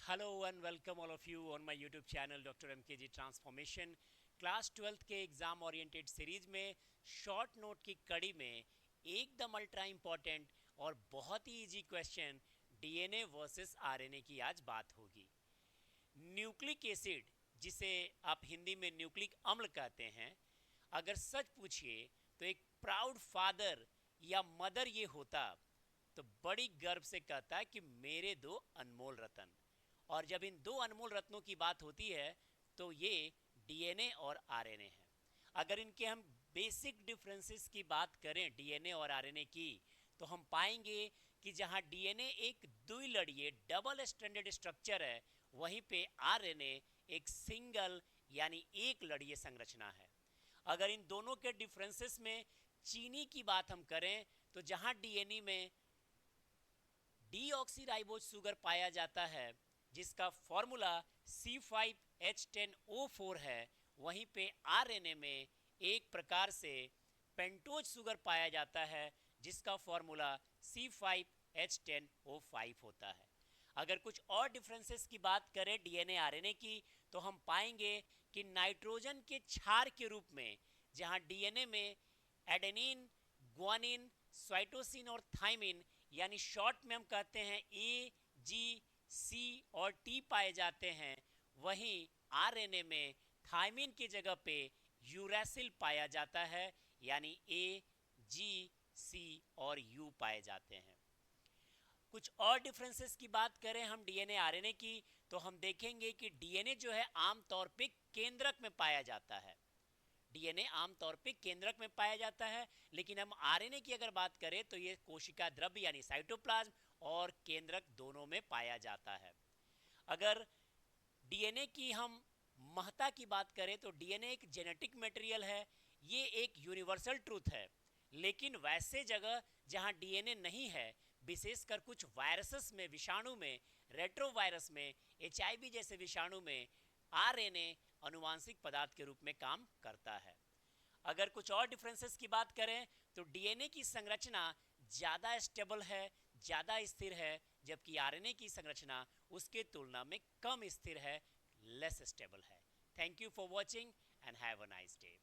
Hello and welcome all of you on my YouTube channel Dr. MKG Transformation। Class 12th के exam oriented series में short note की कड़ी में एकदम ultra important और बहुत ही easy question DNA versus RNA की आज बात होगी। न्यूक्लिक एसिड, जिसे आप हिंदी में न्यूक्लिक अम्ल कहते हैं, अगर सच पूछिए तो एक प्राउड फादर या मदर ये होता तो बड़ी गर्व से कहता है कि मेरे दो अनमोल रतन। और जब इन दो अनमोल रत्नों की बात होती है तो ये डीएनए और आरएनए हैं। अगर इनके हम बेसिक डिफरेंसेस की बात करें डीएनए और आरएनए की, तो हम पाएंगे कि जहां डीएनए एक द्विलड़ीय डबल स्ट्रैंडेड स्ट्रक्चर है, वहीं पे आरएनए एक सिंगल यानी एक लड़ीय संरचना है। अगर इन दोनों के डिफरेंसेस में चीनी की बात हम करें तो जहां डीएनए में डीऑक्सीराइबोज शुगर पाया जाता है जिसका फॉर्मूला C5H10O4 है, वहीं पे आरएनए में एक प्रकार से पेंटोज शुगर पाया जाता है जिसका फॉर्मूला C5H10O5 होता है। अगर कुछ और डिफरेंसेस की बात करें डीएनए आरएनए की, तो हम पाएंगे कि नाइट्रोजन के क्षार के रूप में जहां डीएनए में एडेनिन, ग्वानिन, साइटोसिन और थाइमिन यानी शॉर्ट में हम कहते हैं ए, जी, सी और टी पाए जाते हैं, वहीं आरएनए में थाइमिन की जगह पे यूरैसिल पाया जाता है यानी ए, जी, सी और यू पाए जाते हैं। कुछ और डिफरेंसेस की बात करें हम डीएनए आरएनए की, तो हम देखेंगे कि डीएनए जो है आमतौर पे केंद्रक में पाया जाता है। डीएनए आमतौर पे केंद्रक में पाया जाता है, लेकिन हम आरएनए की अगर बात करें तो ये कोशिका द्रव्य यानी साइटोप्लाज्म और केंद्रक दोनों में पाया जाता है। अगर डीएनए की हम महत्ता की बात करें तो डीएनए एक जेनेटिक मटेरियल है, ये एक यूनिवर्सल ट्रूथ है। लेकिन वैसे जगह जहां डीएनए नहीं है, विशेषकर कुछ वायरसेस में, विषाणु में, रेट्रोवायरस में, एचआईवी जैसे विषाणु में आरएनए अनुवांशिक पदार्थ के रूप में काम करता है। अगर कुछ और डिफरेंसेस की बात करें तो डीएनए की संरचना ज़्यादा स्टेबल है, ज़्यादा स्थिर है, जबकि आरएनए की संरचना उसके तुलना में कम स्थिर है, लेस स्टेबल है। Thank you for watching and have a nice day.